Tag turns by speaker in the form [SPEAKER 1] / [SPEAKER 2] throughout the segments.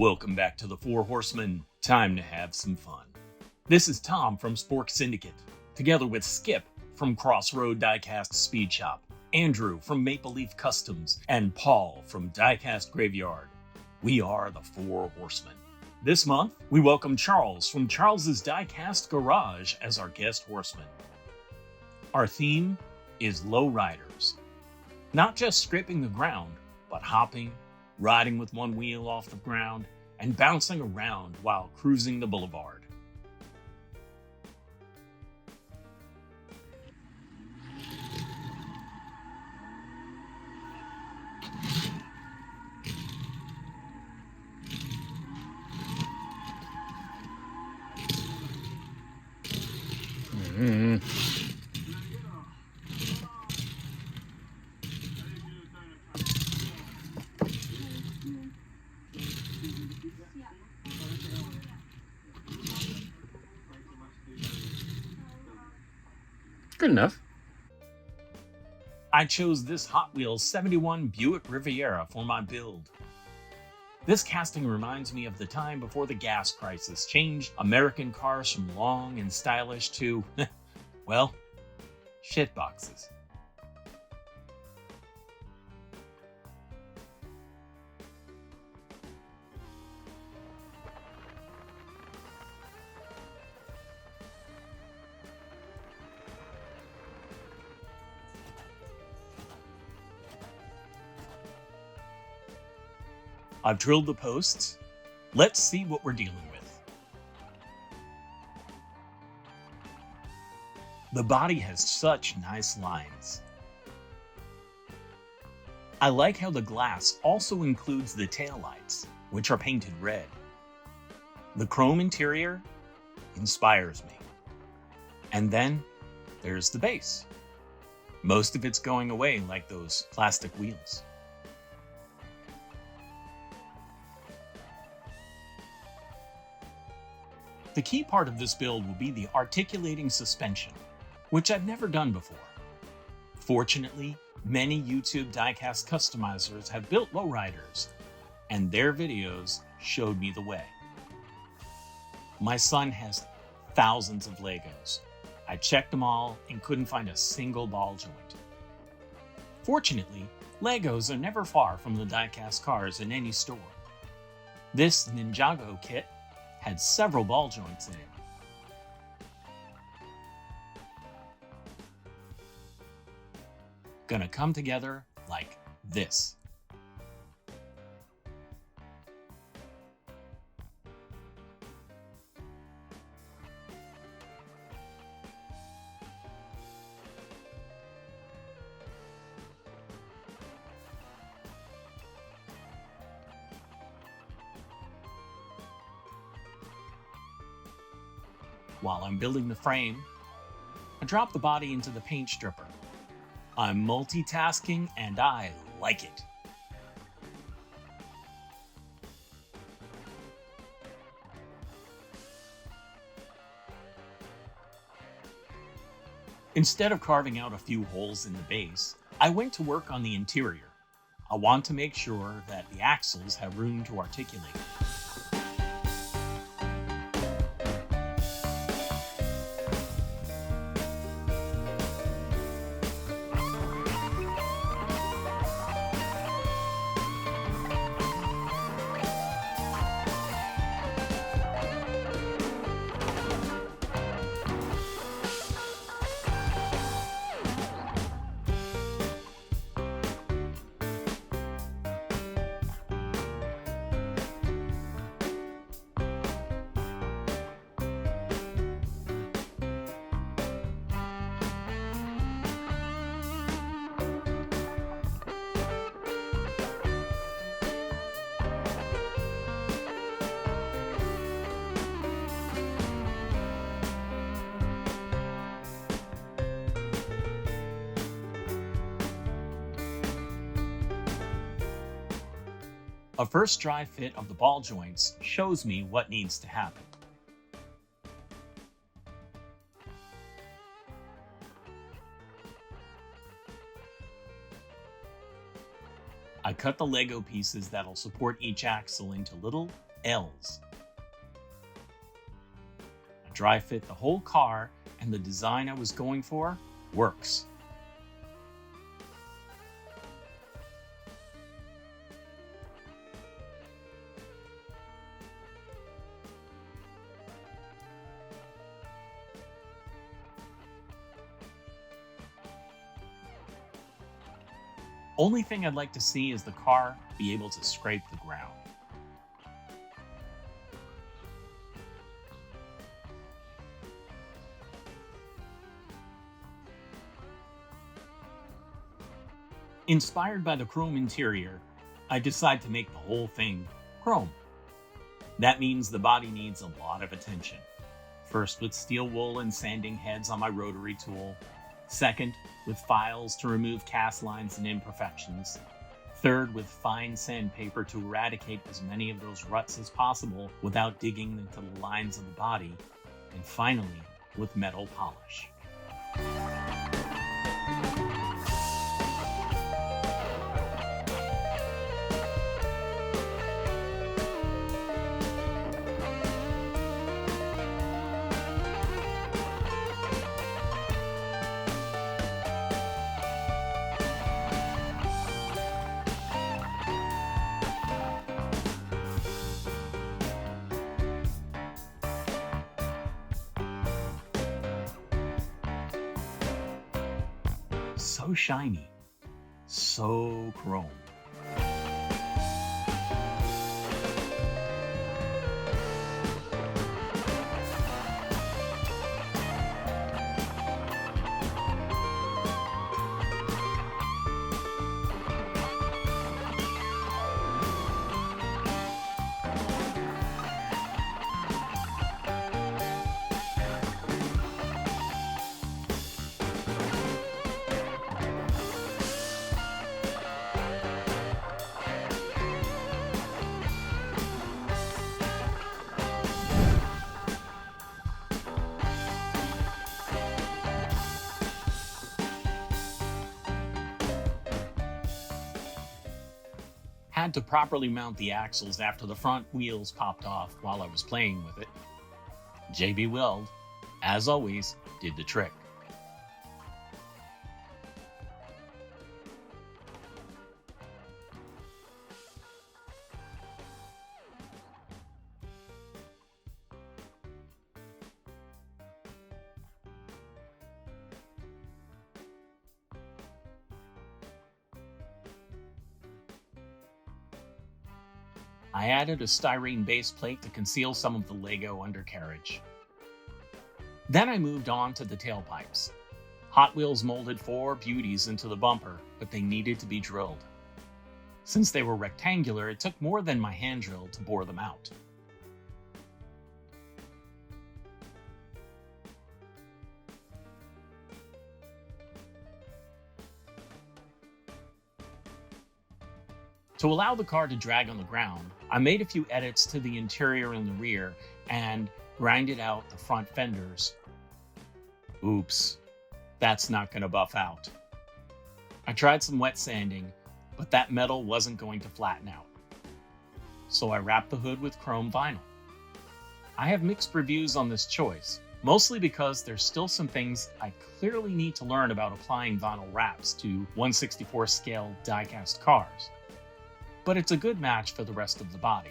[SPEAKER 1] Welcome back to the Four Horsemen. Time to have some fun. This is Tom from Spork Syndicate, together with Skip from Crossroad Diecast Speed Shop, Andrew from Maple Leaf Customs, and Paul from Diecast Graveyard. We are the Four Horsemen. This month, we welcome Charles from Charles's Diecast Garage as our guest horseman. Our theme is lowriders. Not just scraping the ground, but hopping, riding with one wheel off the ground, and bouncing around while cruising the boulevard.
[SPEAKER 2] Good enough.
[SPEAKER 1] I chose this Hot Wheels 71 Buick Riviera for my build. This casting reminds me of the time before the gas crisis changed American cars from long and stylish to, well, shitboxes. I've drilled the posts. Let's see what we're dealing with. The body has such nice lines. I like how the glass also includes the taillights, which are painted red. The chrome interior inspires me. And then there's the base. Most of it's going away like those plastic wheels. The key part of this build will be the articulating suspension, which I've never done before. Fortunately, many YouTube diecast customizers have built lowriders, and their videos showed me the way. My son has thousands of Legos. I checked them all and couldn't find a single ball joint. Fortunately, Legos are never far from the diecast cars in any store. This Ninjago kit had several ball joints in it. Gonna come together like this. While I'm building the frame, I drop the body into the paint stripper. I'm multitasking and I like it. Instead of carving out a few holes in the base, I went to work on the interior. I want to make sure that the axles have room to articulate. A first dry fit of the ball joints shows me what needs to happen. I cut the Lego pieces that'll support each axle into little L's. I dry fit the whole car, and the design I was going for works. Only thing I'd like to see is the car be able to scrape the ground. Inspired by the chrome interior, I decide to make the whole thing chrome. That means the body needs a lot of attention. First with steel wool and sanding heads on my rotary tool. Second, with files to remove cast lines and imperfections. Third, with fine sandpaper to eradicate as many of those ruts as possible without digging into the lines of the body. And finally, with metal polish. So shiny, so chrome. Had to properly mount the axles after the front wheels popped off while I was playing with it. JB Weld, as always, did the trick. I added a styrene base plate to conceal some of the Lego undercarriage. Then I moved on to the tailpipes. Hot Wheels molded 4 beauties into the bumper, but they needed to be drilled. Since they were rectangular, it took more than my hand drill to bore them out. To allow the car to drag on the ground, I made a few edits to the interior and the rear and grinded out the front fenders. Oops, that's not going to buff out. I tried some wet sanding, but that metal wasn't going to flatten out. So I wrapped the hood with chrome vinyl. I have mixed reviews on this choice, mostly because there's still some things I clearly need to learn about applying vinyl wraps to 1/64 scale diecast cars. But it's a good match for the rest of the body.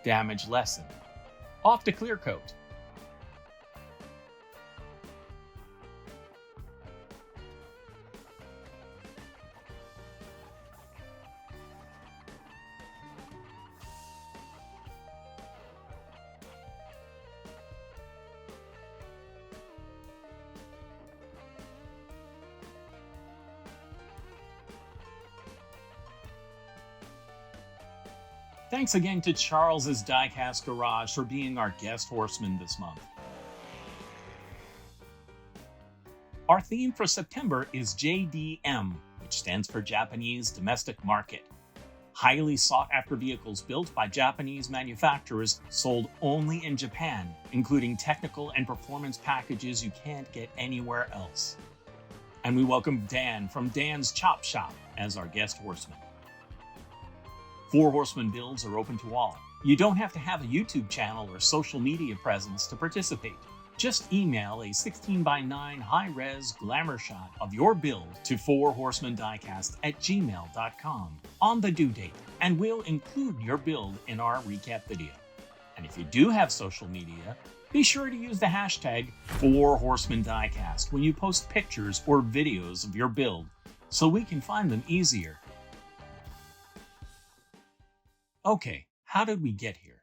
[SPEAKER 1] Damage lessened. Off to clear coat. Thanks again to Charles's Diecast Garage for being our guest horseman this month. Our theme for September is JDM, which stands for Japanese Domestic Market. Highly sought-after vehicles built by Japanese manufacturers sold only in Japan, including technical and performance packages you can't get anywhere else. And we welcome Dan from Dan's Chop Shop as our guest horseman. Four Horsemen builds are open to all. You don't have to have a YouTube channel or social media presence to participate. Just email a 16:9 high-res glamour shot of your build to fourhorsemendiecast@gmail.com on the due date, and we'll include your build in our recap video. And if you do have social media, be sure to use the hashtag #4HorsemenDiecast when you post pictures or videos of your build so we can find them easier. Okay, how did we get here?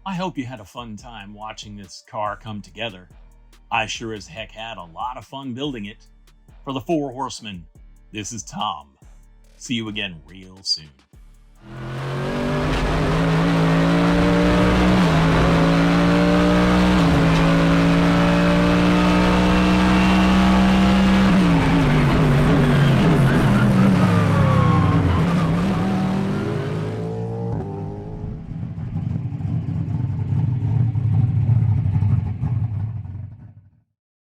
[SPEAKER 1] I hope you had a fun time watching this car come together. I sure as heck had a lot of fun building it. For the Four Horsemen, this is Tom. See you again real soon.